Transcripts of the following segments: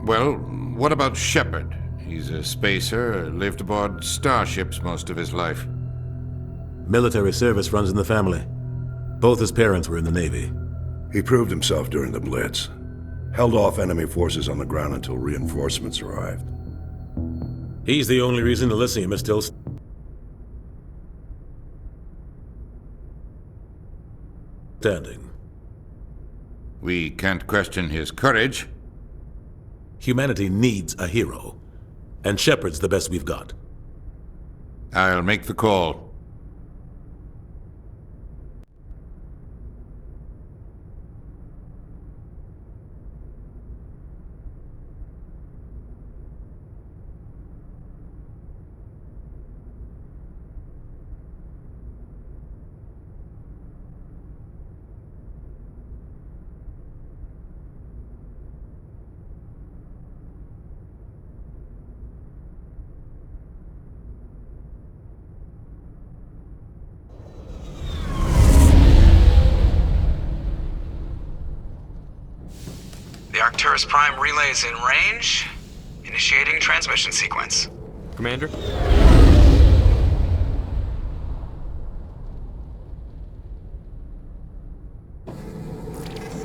Well, what about Shepard? He's a spacer, lived aboard starships most of his life. Military service runs in the family. Both his parents were in the Navy. He proved himself during the Blitz. Held off enemy forces on the ground until reinforcements arrived. He's the only reason Elysium is still standing. We can't question his courage. Humanity needs a hero, and Shepard's the best we've got. I'll make the call. The Arcturus Prime relay is in range. Initiating transmission sequence. Commander?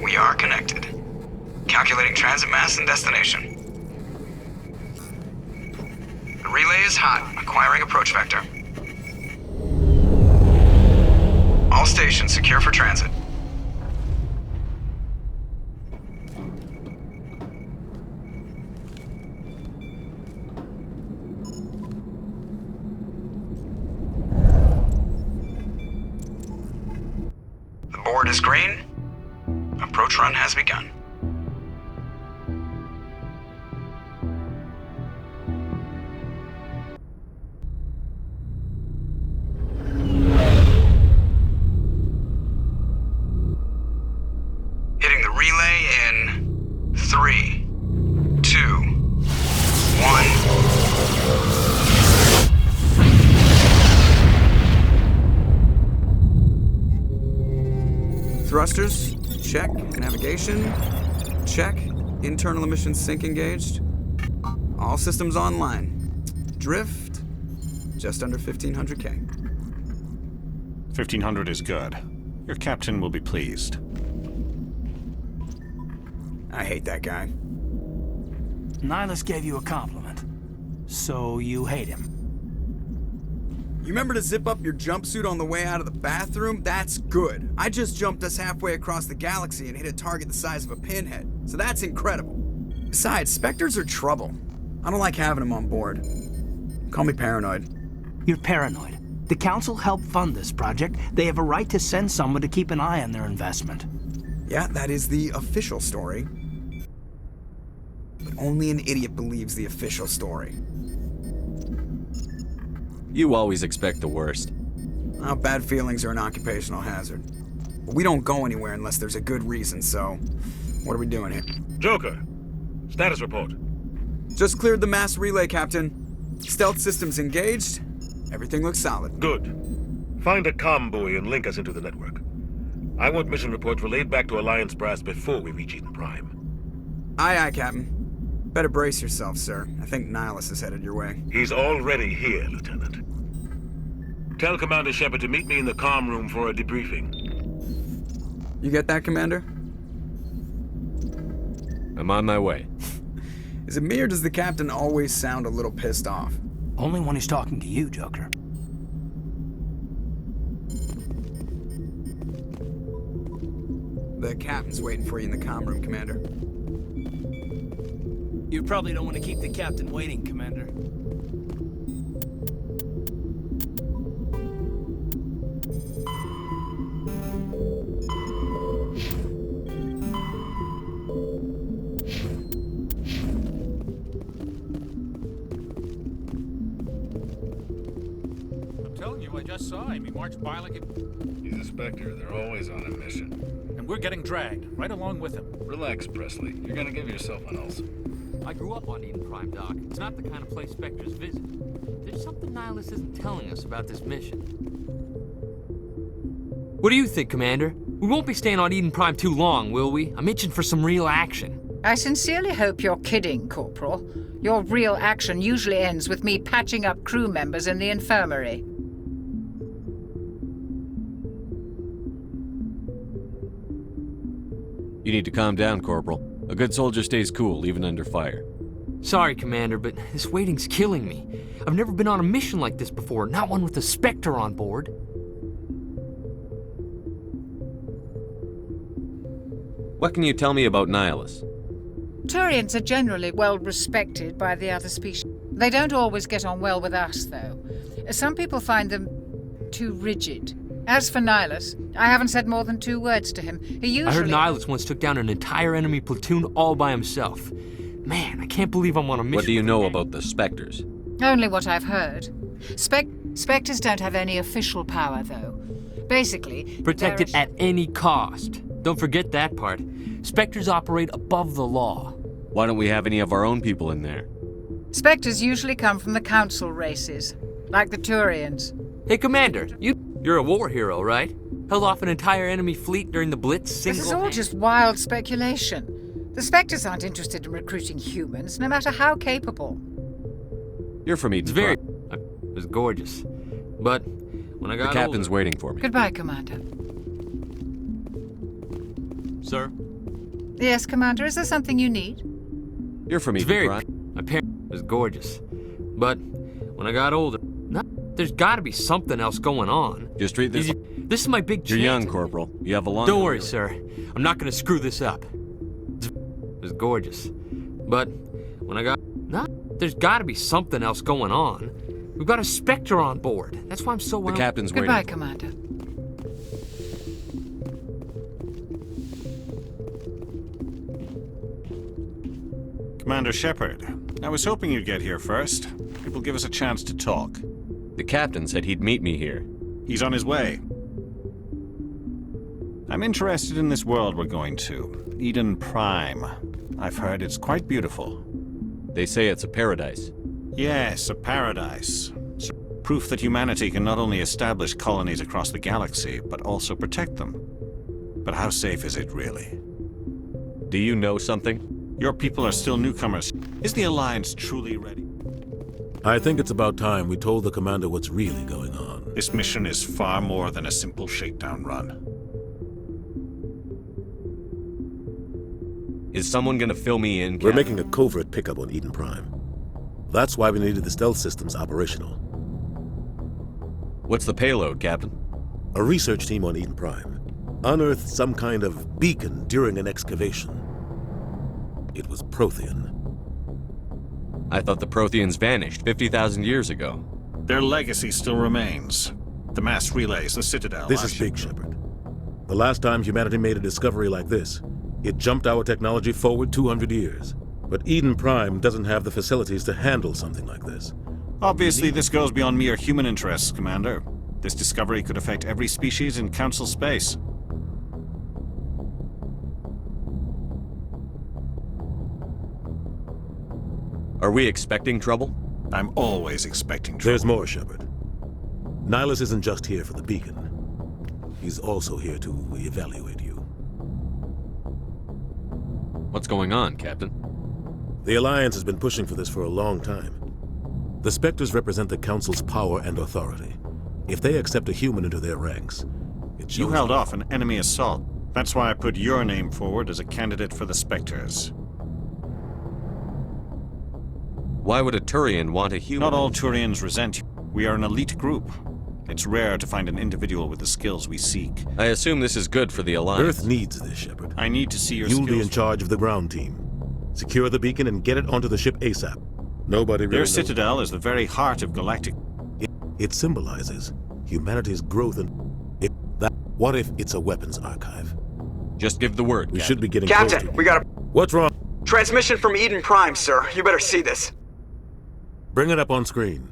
We are connected. Calculating transit mass and destination. The relay is hot, acquiring approach vector. All stations secure for transit. The board is green. Approach run has begun. Hitting the relay in 3, 2, 1. Thrusters, check. Navigation, check. Internal emissions sync engaged. All systems online. Drift, just under 1500K. 1500 is good. Your captain will be pleased. I hate that guy. Nihilus gave you a compliment. So you hate him. You remember to zip up your jumpsuit on the way out of the bathroom? That's good. I just jumped us halfway across the galaxy and hit a target the size of a pinhead. So that's incredible. Besides, Spectres are trouble. I don't like having them on board. Call me paranoid. You're paranoid. The Council helped fund this project. They have a right to send someone to keep an eye on their investment. Yeah, that is the official story. But only an idiot believes the official story. You always expect the worst. Well, bad feelings are an occupational hazard. But we don't go anywhere unless there's a good reason, so what are we doing here? Joker, status report. Just cleared the mass relay, Captain. Stealth systems engaged. Everything looks solid. Good. Find a comm buoy and link us into the network. I want mission reports relayed back to Alliance Brass before we reach Eden Prime. Aye, aye, Captain. Better brace yourself, sir. I think Nihilus is headed your way. He's already here, Lieutenant. Tell Commander Shepard to meet me in the comm room for a debriefing. You get that, Commander? I'm on my way. Is it me or does the Captain always sound a little pissed off? Only when he's talking to you, Joker. The Captain's waiting for you in the comm room, Commander. You probably don't want to keep the Captain waiting, Commander. I'm telling you, I just saw him. He marched by like it... He's a Spectre. They're always on a mission. And we're getting dragged, right along with him. Relax, Presley. You're gonna give yourself an ulcer. I grew up on Eden Prime, Doc. It's not the kind of place Spectres visit. There's something Nihilus isn't telling us about this mission. What do you think, Commander? We won't be staying on Eden Prime too long, will we? I'm itching for some real action. I sincerely hope you're kidding, Corporal. Your real action usually ends with me patching up crew members in the infirmary. You need to calm down, Corporal. A good soldier stays cool, even under fire. Sorry, Commander, but this waiting's killing me. I've never been on a mission like this before, not one with a Spectre on board. What can you tell me about Nihilus? Turians are generally well respected by the other species. They don't always get on well with us, though. Some people find them too rigid. As for Nihilus, I haven't said more than 2 words to him. He usually... I heard Nihilus once took down an entire enemy platoon all by himself. Man, I can't believe I'm on a mission. What do you know about the Spectres? Only what I've heard. Spectres don't have any official power, though. Basically, protected at any cost. Don't forget that part. Spectres operate above the law. Why don't we have any of our own people in there? Spectres usually come from the Council races, like the Turians. Hey, Commander, you're a war hero, right? Held off an entire enemy fleet during the Blitz This is all just wild speculation. The Spectres aren't interested in recruiting humans, no matter how capable. You're from Eden. It was gorgeous. But when I got the captain's older... waiting for me. Goodbye, Commander. Sir? Yes, Commander, is there something you need? You're from Eden. My parents was gorgeous. But when I got older, there's gotta be something else going on. Just read this. This is my big chance. You're young, Corporal. You have a long... Don't worry, sir. I'm not gonna screw this up. It was gorgeous. But when I got... there's gotta be something else going on. We've got a Spectre on board. That's why I'm so... The captain's waiting. Goodbye, Commander. Commander Shepard, I was hoping you'd get here first. It will give us a chance to talk. The captain said he'd meet me here. He's on his way. I'm interested in this world we're going to, Eden Prime. I've heard it's quite beautiful. They say it's a paradise. Yes, a paradise. Proof that humanity can not only establish colonies across the galaxy, but also protect them. But how safe is it, really? Do you know something? Your people are still newcomers. Is the Alliance truly ready? I think it's about time we told the commander what's really going on. This mission is far more than a simple shakedown run. Is someone gonna fill me in, Captain? We're making a covert pickup on Eden Prime. That's why we needed the stealth systems operational. What's the payload, Captain? A research team on Eden Prime unearthed some kind of beacon during an excavation. It was Prothean. I thought the Protheans vanished 50,000 years ago. Their legacy still remains. The mass relays, the Citadel... This is big, Shepard. The last time humanity made a discovery like this, it jumped our technology forward 200 years. But Eden Prime doesn't have the facilities to handle something like this. Obviously, this goes beyond mere human interests, Commander. This discovery could affect every species in Council space. Are we expecting trouble? I'm always expecting trouble. There's more, Shepard. Nihilus isn't just here for the beacon. He's also here to evaluate you. What's going on, Captain? The Alliance has been pushing for this for a long time. The Spectres represent the Council's power and authority. If they accept a human into their ranks, it shows... You held off an enemy assault. That's why I put your name forward as a candidate for the Spectres. Why would a Turian want a human? Not all Turians resent you. We are an elite group. It's rare to find an individual with the skills we seek. I assume this is good for the Alliance. Earth needs this, Shepard. I need to see your skills. You'll be in charge of the ground team. Secure the beacon and get it onto the ship ASAP. Nobody really knows. Their Citadel is the very heart of galactic... It symbolizes humanity's growth and... What if it's a weapons archive? Just give the word, We should be getting Captain, close to... we got a... What's wrong? Transmission from Eden Prime, sir. You better see this. Bring it up on screen.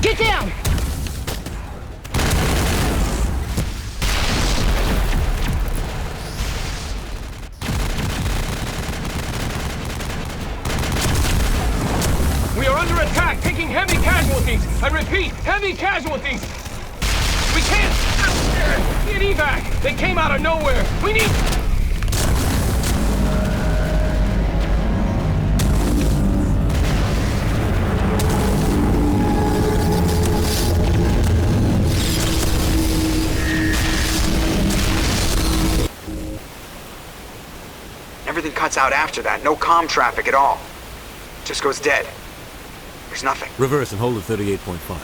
Get down! We are under attack, taking heavy casualties. I repeat, heavy casualties. We can't! Need evac! They came out of nowhere! We need... Everything cuts out after that. No comm traffic at all. Just goes dead. There's nothing. Reverse and hold at 38.5.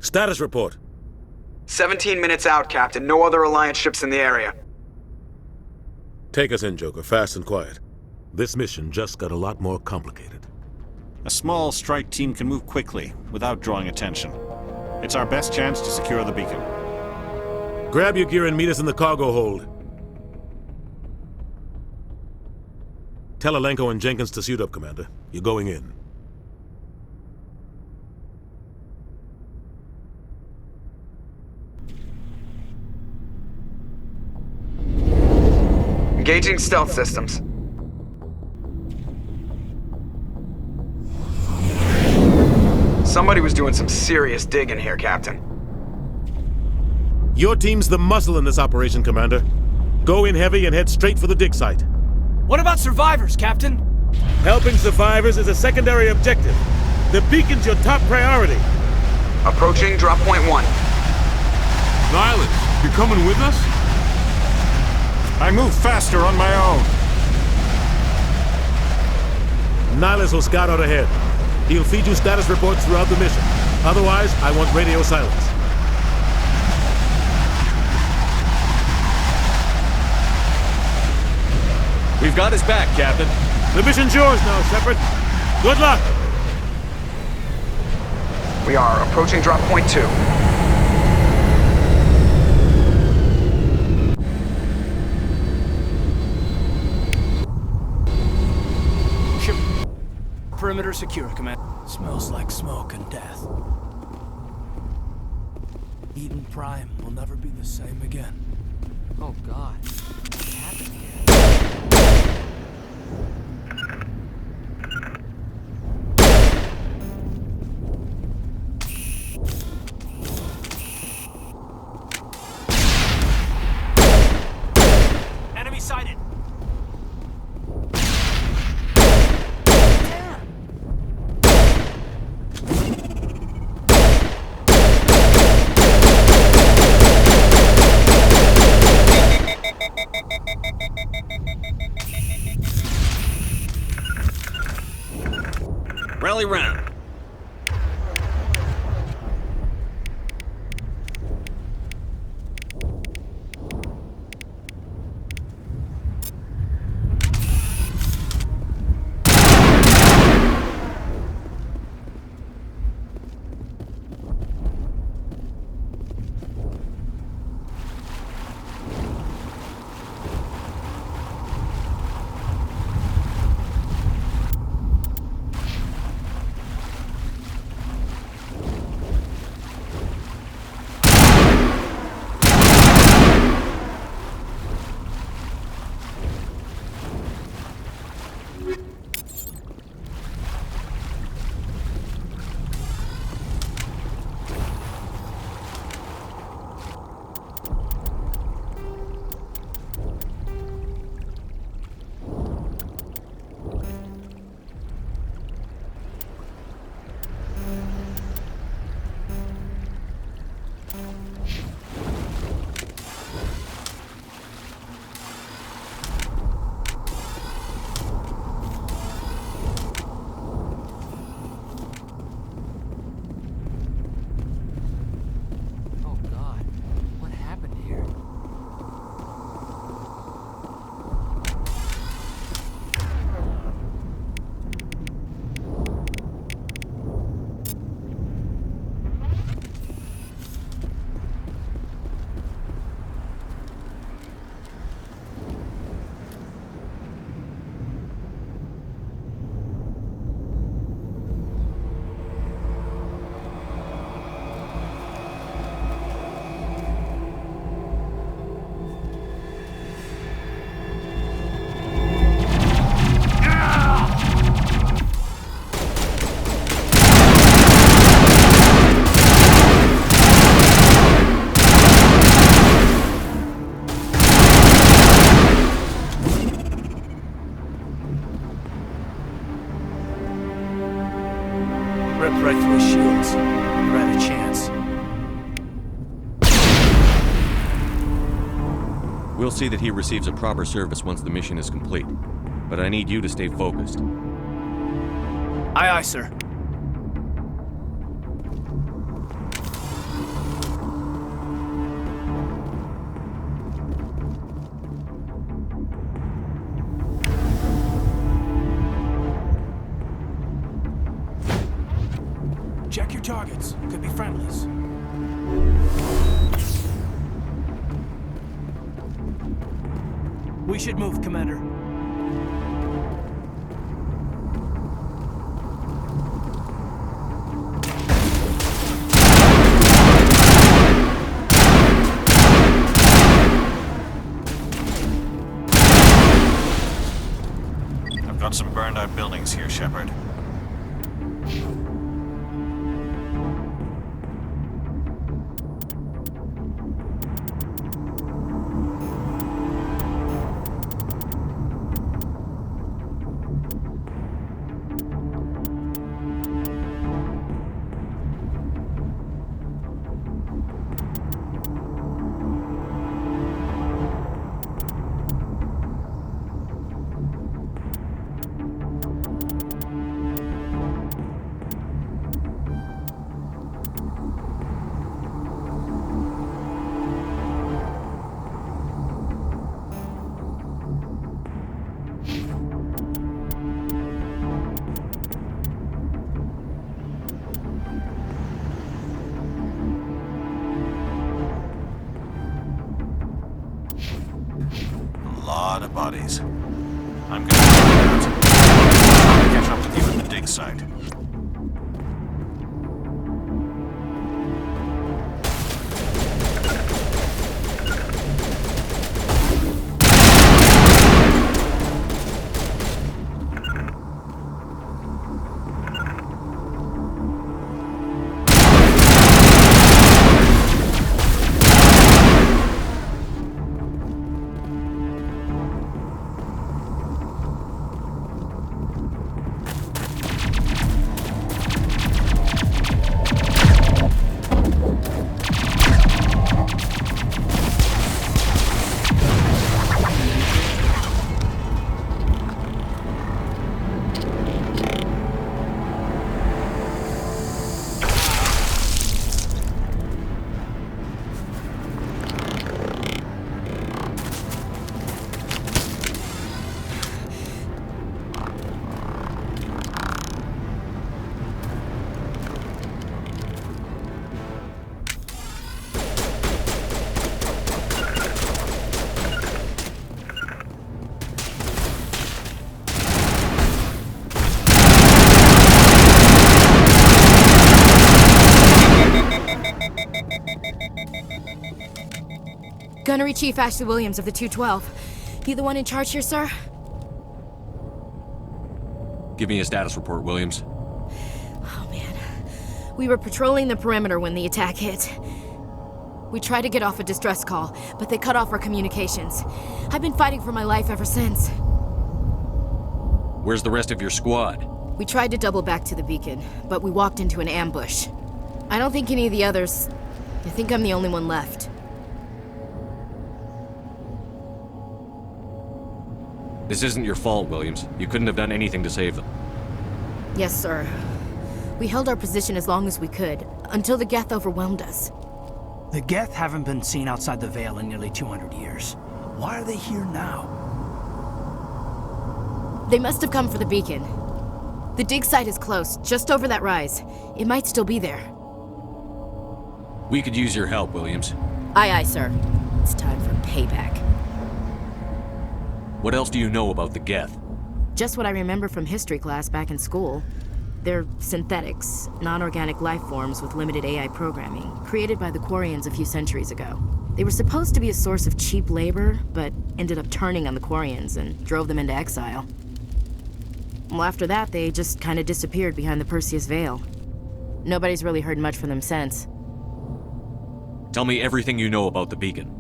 Status report. 17 minutes out, Captain. No other Alliance ships in the area. Take us in, Joker, fast and quiet. This mission just got a lot more complicated. A small strike team can move quickly, without drawing attention. It's our best chance to secure the beacon. Grab your gear and meet us in the cargo hold. Tell Alenko and Jenkins to suit up, Commander. You're going in. Engaging stealth systems. Somebody was doing some serious digging here, Captain. Your team's the muscle in this operation, Commander. Go in heavy and head straight for the dig site. What about survivors, Captain? Helping survivors is a secondary objective. The beacon's your top priority. Approaching drop point 1. Nihilus, you coming with us? I move faster on my own. Nihilus will scout out ahead. He'll feed you status reports throughout the mission. Otherwise, I want radio silence. We've got his back, Captain. The mission's yours now, Shepard. Good luck! We are approaching drop point 2. Perimeter secure, Command. Smells like smoke and death. Eden Prime will never be the same again. Oh, God. What's happening here? Enemy sighted. Rally round. Ripped right through his shields. You had a chance. We'll see that he receives a proper service once the mission is complete. But I need you to stay focused. Aye, aye, sir. Check your targets. Could be friendlies. We should move, Commander. I've got some burned out buildings here, Shepard. Lot of bodies. I'm gonna catch up with you at the dig site. Gunnery Chief Ashley Williams of the 212. You the one in charge here, sir? Give me a status report, Williams. Oh, man. We were patrolling the perimeter when the attack hit. We tried to get off a distress call, but they cut off our communications. I've been fighting for my life ever since. Where's the rest of your squad? We tried to double back to the beacon, but we walked into an ambush. I don't think any of the others... I think I'm the only one left. This isn't your fault, Williams. You couldn't have done anything to save them. Yes, sir. We held our position as long as we could, until the Geth overwhelmed us. The Geth haven't been seen outside the Veil in nearly 200 years. Why are they here now? They must have come for the beacon. The dig site is close, just over that rise. It might still be there. We could use your help, Williams. Aye, aye, sir. It's time for payback. What else do you know about the Geth? Just what I remember from history class back in school. They're synthetics, non-organic life forms with limited AI programming, created by the Quarians a few centuries ago. They were supposed to be a source of cheap labor, but ended up turning on the Quarians and drove them into exile. Well, after that, they just kind of disappeared behind the Perseus Veil. Nobody's really heard much from them since. Tell me everything you know about the beacon.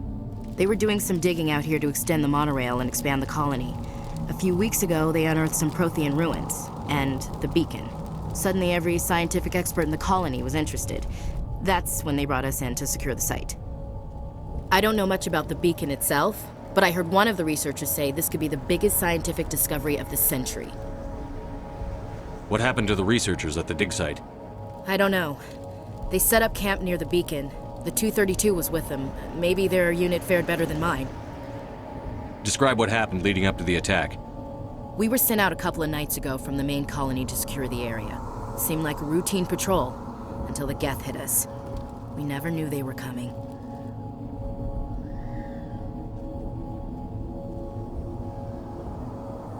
They were doing some digging out here to extend the monorail and expand the colony. A few weeks ago, they unearthed some Prothean ruins, and the beacon. Suddenly, every scientific expert in the colony was interested. That's when they brought us in to secure the site. I don't know much about the beacon itself, but I heard one of the researchers say this could be the biggest scientific discovery of the century. What happened to the researchers at the dig site? I don't know. They set up camp near the beacon. The 232 was with them. Maybe their unit fared better than mine. Describe what happened leading up to the attack. We were sent out a couple of nights ago from the main colony to secure the area. Seemed like a routine patrol, until the Geth hit us. We never knew they were coming.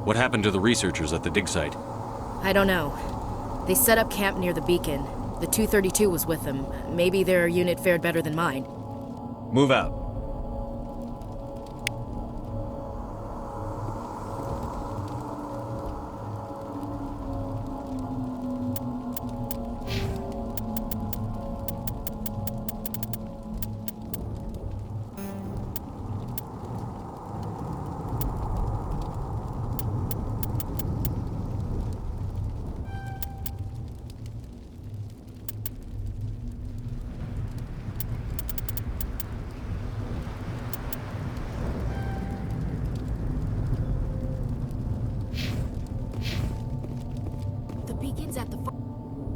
What happened to the researchers at the dig site? I don't know. They set up camp near the beacon. The 232 was with them. Maybe their unit fared better than mine. Move out.